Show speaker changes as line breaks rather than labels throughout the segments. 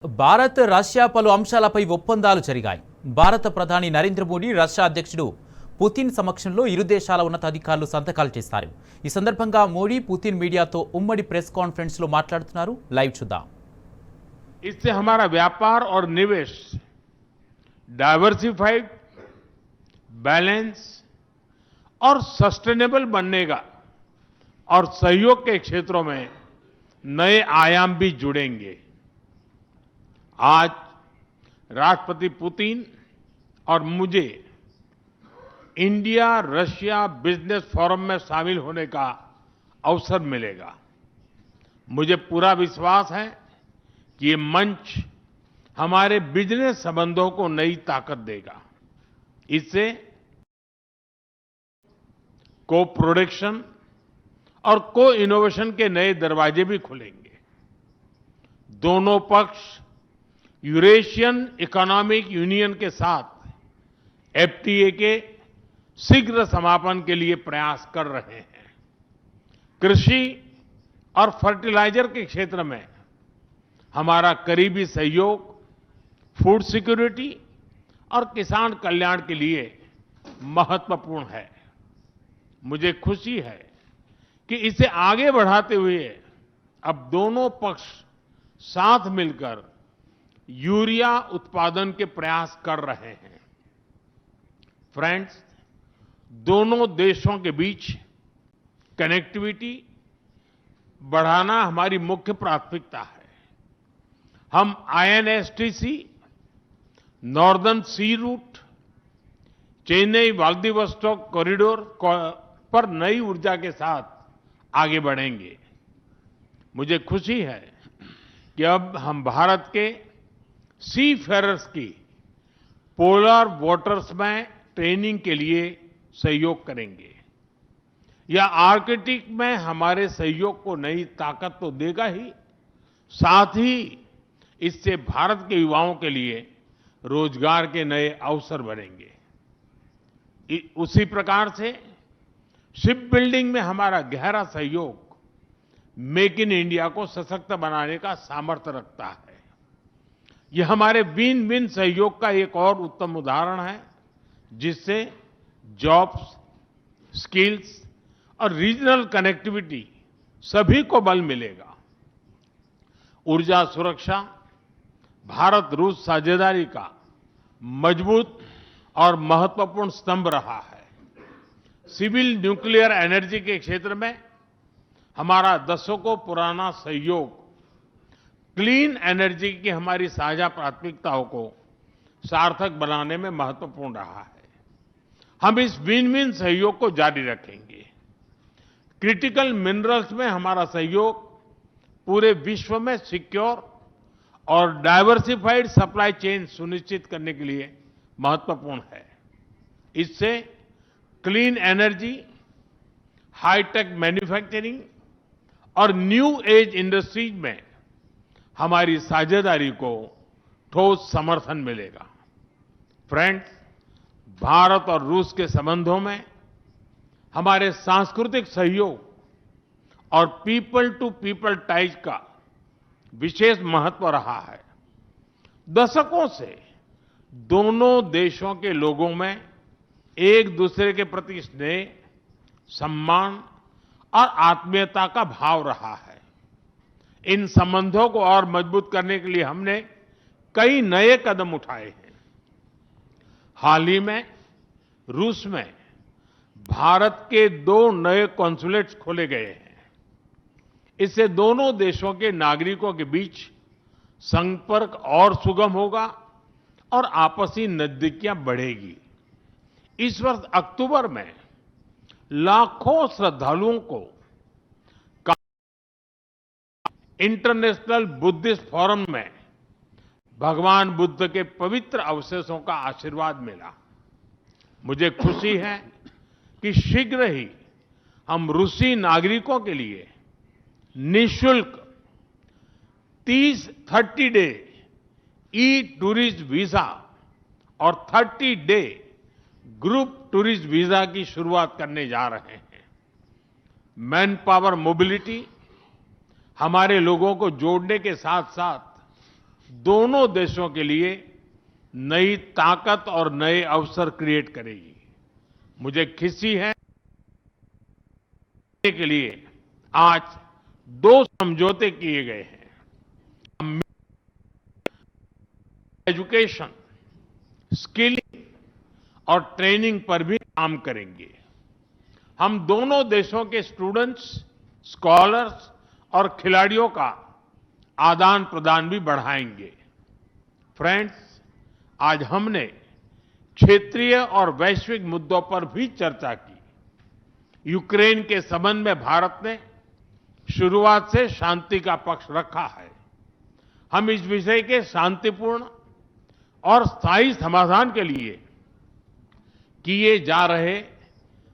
Bharat Russia పలు అంశాలపై ఒప్పందాలు జరిగాయి. భారత ప్రధాని నరేంద్ర మోడీ రష్యా అధ్యక్షుడు పుతిన్ సమక్షంలో ఇరు దేశాల ఉన్నతాధికారులు సంతకాలు చేశారు. ఈ సందర్భంగా మోడీ పుతిన్ మీడియాతో ఉమ్మడి ప్రెస్ కాన్ఫరెన్స్ లో మాట్లాడుతున్నారు. లైవ్ చూద్దాం.
इससे हमारा व्यापार और निवेश डाइवर्सिफाइड, बैलेंस और सस्टेनेबल बनेगा और सहयोग के क्षेत्रों में नए आयाम भी जुड़ेंगे। आज राष्ट्रपति पुतिन और मुझे इंडिया रशिया बिजनेस फोरम में शामिल होने का अवसर मिलेगा। मुझे पूरा विश्वास है कि ये मंच हमारे बिजनेस संबंधों को नई ताकत देगा। इससे को प्रोडक्शन और को इनोवेशन के नए दरवाजे भी खुलेंगे। दोनों पक्ष यूरेशियन इकोनॉमिक यूनियन के साथ एफटीए के शीघ्र समापन के लिए प्रयास कर रहे हैं। कृषि और फर्टिलाइजर के क्षेत्र में हमारा करीबी सहयोग फूड सिक्योरिटी और किसान कल्याण के लिए महत्वपूर्ण है। मुझे खुशी है कि इसे आगे बढ़ाते हुए अब दोनों पक्ष साथ मिलकर यूरिया उत्पादन के प्रयास कर रहे हैं। फ्रेंड्स, दोनों देशों के बीच कनेक्टिविटी बढ़ाना हमारी मुख्य प्राथमिकता है। हम आईएनएसटीसी, नॉर्दर्न सी रूट, चेन्नई व्लादिवोस्टोक कॉरिडोर पर नई ऊर्जा के साथ आगे बढ़ेंगे। मुझे खुशी है कि अब हम भारत के सी फेरर्स की पोलर वाटर्स में ट्रेनिंग के लिए सहयोग करेंगे। यह आर्कटिक में हमारे सहयोग को नई ताकत तो देगा ही, साथ ही इससे भारत के युवाओं के लिए रोजगार के नए अवसर बनेंगे। उसी प्रकार से शिप बिल्डिंग में हमारा गहरा सहयोग मेक इन इंडिया को सशक्त बनाने का सामर्थ्य रखता है। यह हमारे विन विन सहयोग का एक और उत्तम उदाहरण है, जिससे जॉब्स, स्किल्स और रीजनल कनेक्टिविटी सभी को बल मिलेगा। ऊर्जा सुरक्षा भारत रूस साझेदारी का मजबूत और महत्वपूर्ण स्तंभ रहा है। सिविल न्यूक्लियर एनर्जी के क्षेत्र में हमारा दशकों पुराना सहयोग क्लीन एनर्जी की हमारी साझा प्राथमिकताओं को सार्थक बनाने में महत्वपूर्ण रहा है। हम इस विन विन सहयोग को जारी रखेंगे। क्रिटिकल मिनरल्स में हमारा सहयोग पूरे विश्व में सिक्योर और डाइवर्सिफाइड सप्लाई चेन सुनिश्चित करने के लिए महत्वपूर्ण है। इससे क्लीन एनर्जी, हाईटेक मैन्युफैक्चरिंग और न्यू एज इंडस्ट्रीज में हमारी साझेदारी को ठोस समर्थन मिलेगा। फ्रेंड्स, भारत और रूस के संबंधों में हमारे सांस्कृतिक सहयोग और पीपल टू पीपल टाइज का विशेष महत्व रहा है। दशकों से दोनों देशों के लोगों में एक दूसरे के प्रति स्नेह, सम्मान और आत्मीयता का भाव रहा है। इन संबंधों को और मजबूत करने के लिए हमने कई नए कदम उठाए हैं। हाल ही में रूस में भारत के 2 नए कॉन्सुलेट्स खोले गए हैं। इससे दोनों देशों के नागरिकों के बीच संपर्क और सुगम होगा और आपसी नजदीकियां बढ़ेगी। इस वर्ष अक्टूबर में लाखों श्रद्धालुओं को इंटरनेशनल बुद्धिस्ट फोरम में भगवान बुद्ध के पवित्र अवशेषों का आशीर्वाद मिला। मुझे खुशी है कि शीघ्र ही हम रूसी नागरिकों के लिए निःशुल्क 30 डे ई टूरिस्ट वीजा और 30 डे ग्रुप टूरिस्ट वीजा की शुरुआत करने जा रहे हैं। मैन पावर मोबिलिटी हमारे लोगों को जोड़ने के साथ साथ दोनों देशों के लिए नई ताकत और नए अवसर क्रिएट करेगी। मुझे खुशी है के लिए आज 2 समझौते किए गए हैं। हम एजुकेशन, स्किलिंग और ट्रेनिंग पर भी काम करेंगे। हम दोनों देशों के स्टूडेंट्स, स्कॉलर्स और खिलाड़ियों का आदान प्रदान भी बढ़ाएंगे। फ्रेंड्स, आज हमने क्षेत्रीय और वैश्विक मुद्दों पर भी चर्चा की। यूक्रेन के संबंध में भारत ने शुरुआत से शांति का पक्ष रखा है। हम इस विषय के शांतिपूर्ण और स्थायी समाधान के लिए किए जा रहे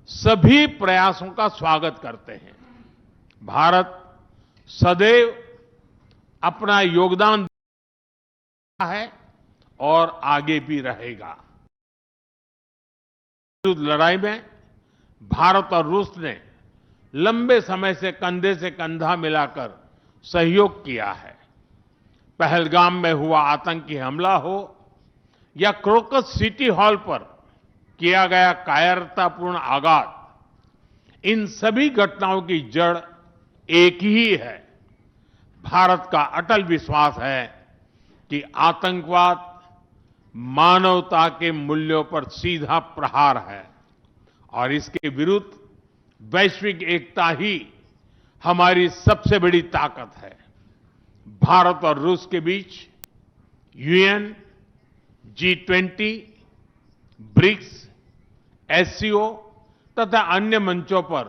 सभी प्रयासों का स्वागत करते हैं। भारत सदैव अपना योगदान देता है और आगे भी रहेगा। लड़ाई में भारत और रूस ने लंबे समय से कंधा मिलाकर सहयोग किया है। पहलगाम में हुआ आतंकी हमला हो या क्रोकस सिटी हॉल पर किया गया कायरतापूर्ण आघात, इन सभी घटनाओं की जड़ एक ही है। भारत का अटल विश्वास है कि आतंकवाद मानवता के मूल्यों पर सीधा प्रहार है और इसके विरुद्ध वैश्विक एकता ही हमारी सबसे बड़ी ताकत है। भारत और रूस के बीच यूएन, G20, ब्रिक्स, एससीओ तथा अन्य मंचों पर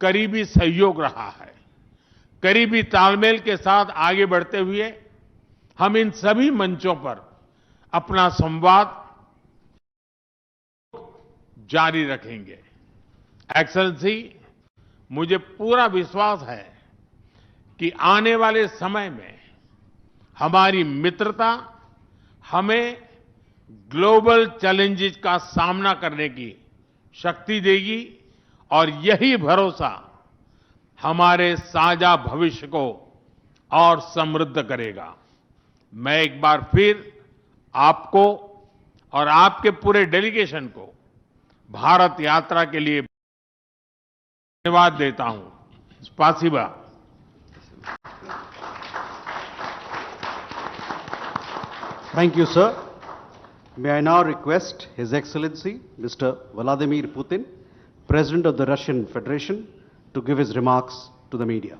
करीबी सहयोग रहा है। करीबी तालमेल के साथ आगे बढ़ते हुए हम इन सभी मंचों पर अपना संवाद जारी रखेंगे। एक्सेलेंसी, मुझे पूरा विश्वास है कि आने वाले समय में हमारी मित्रता हमें ग्लोबल चैलेंजेस का सामना करने की शक्ति देगी और यही भरोसा हमारे साझा भविष्य को और समृद्ध करेगा। मैं एक बार फिर आपको और आपके पूरे डेलीगेशन को भारत यात्रा के लिए धन्यवाद देता हूं। स्पासिबा।
Thank you, sir. May I now request His Excellency Mr. Vladimir Putin, President of the Russian Federation, to give his remarks to the media.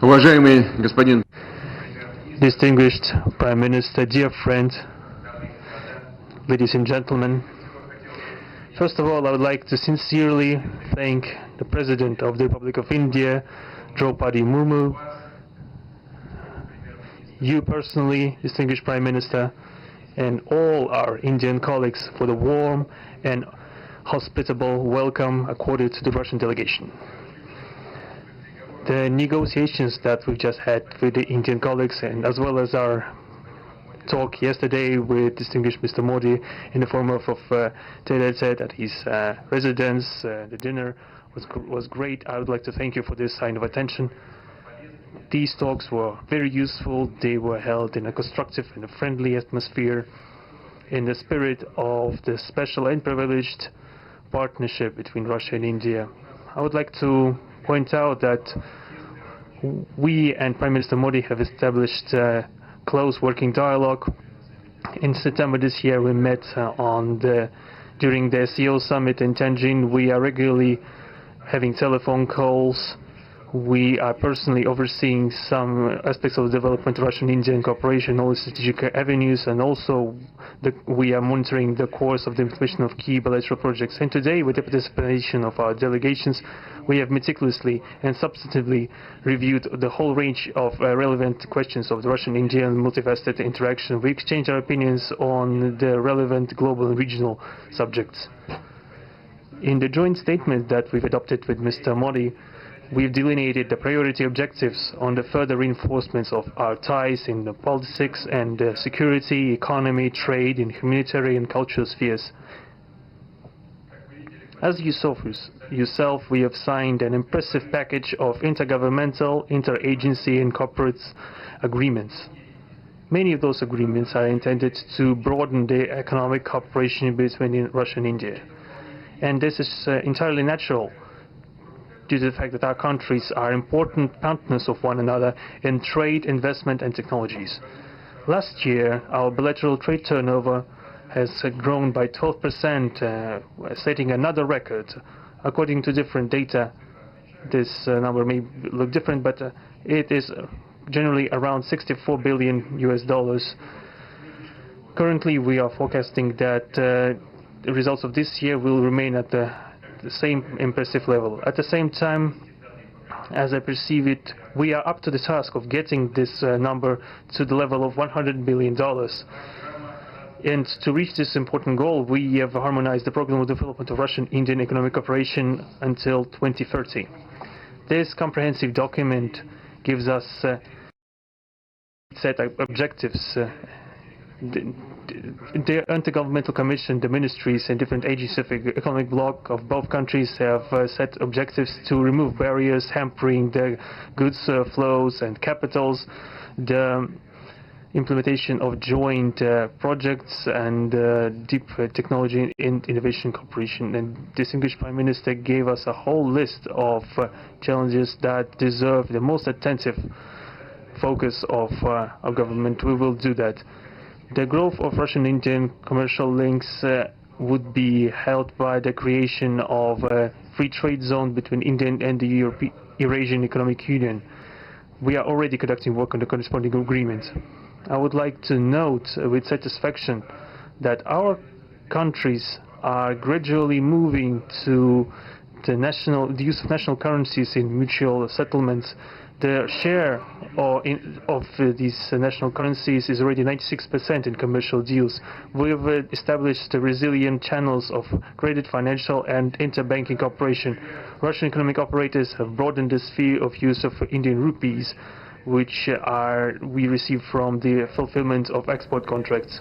Уважаемый господин
Distinguished Prime Minister, dear friend, ladies and gentlemen, first of all, I would like to sincerely thank the President of the Republic of India, Draupadi Murmu, you personally, distinguished Prime Minister, and all our Indian colleagues for the warm and hospitable welcome accorded to the Russian delegation. The negotiations that we just had with the Indian colleagues, and as well as our talk yesterday with distinguished Mr. Modi in the form of tete-a-tete at his residence, the dinner was great. I would like to thank you for this sign of attention. These talks were very useful. They were held in a constructive and a friendly atmosphere in the spirit of the special and privileged partnership between Russia and India. I would like to point out that we and Prime Minister Modi have established a close working dialogue. In September this year we met during the SEO summit in Tianjin. We are regularly having telephone calls. We are personally overseeing some aspects of the development of Russian-Indian cooperation, all the strategic avenues, and also we are monitoring the course of the implementation of key bilateral projects. And today, with the participation of our delegations, we have meticulously and substantively reviewed the whole range of relevant questions of the Russian-Indian multifaceted interaction. We exchange our opinions on the relevant global and regional subjects. In the joint statement that we've adopted with Mr. Modi, we've delineated the priority objectives on the further reinforcements of our ties in the politics and security, economy, trade, in humanitarian and cultural spheres. As you saw for yourself, we have signed an impressive package of intergovernmental, interagency and corporate agreements. Many of those agreements are intended to broaden the economic cooperation between Russia and India. And this is entirely natural due to the fact that our countries are important partners of one another in trade, investment and technologies. Last year, our bilateral trade turnover has grown by 12%, setting another record. According to different data, this number may look different, but it is generally around $64 billion US. Currently, we are forecasting that the results of this year will remain at the same impressive level. At the same time, as I perceive it, we are up to the task of getting this number to the level of $100 billion. And to reach this important goal, we have harmonized the program of development of Russian-Indian economic cooperation until 2030. This comprehensive document gives us set objectives. The Intergovernmental Commission, the ministries and different agencies of the economic bloc of both countries have set objectives to remove barriers hampering the goods flows and capitals, the implementation of joint projects and deep technology and innovation cooperation. And distinguished Prime Minister gave us a whole list of challenges that deserve the most attentive focus of our government. We will do that. The growth of Russian-Indian commercial links would be helped by the creation of a free trade zone between India and the Eurasian Economic Union. We are already conducting work on the corresponding agreement. I would like to note with satisfaction that our countries are gradually moving to the use of national currencies in mutual settlements. The share of these national currencies is already 96% in commercial deals. We have established resilient channels of credit, financial and interbanking cooperation. Russian economic operators have broadened the sphere of use of Indian rupees, which we receive from the fulfillment of export contracts.